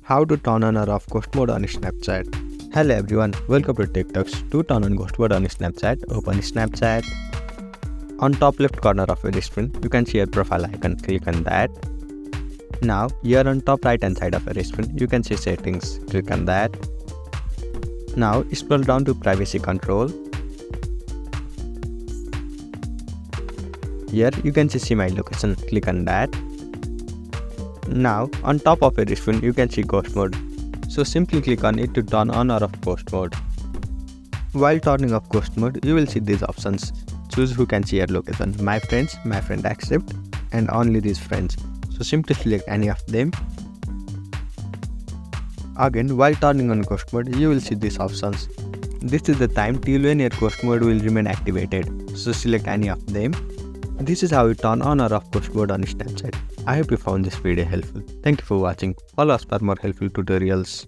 How to turn on or off ghost mode on Snapchat. Hello everyone, welcome to TikToks. To turn on ghost mode on Snapchat, open Snapchat. On top left corner of your screen, you can see your profile icon. Click on that. Now, here on top right hand side of your screen, you can see settings. Click on that. Now, scroll down to privacy control. Here you can see my location. Click on that. Now, on top of your screen, you can see ghost mode. So simply click on it to turn on or off ghost mode. While turning off ghost mode, you will see these options. Choose who can see your location. My friends, my friend accept, and only these friends. So simply select any of them. Again, while turning on ghost mode, you will see these options. This is the time till when your ghost mode will remain activated. So select any of them. This is how you turn on or off ghost mode on Snapchat. I hope you found this video helpful. Thank you for watching. Follow us for more helpful tutorials.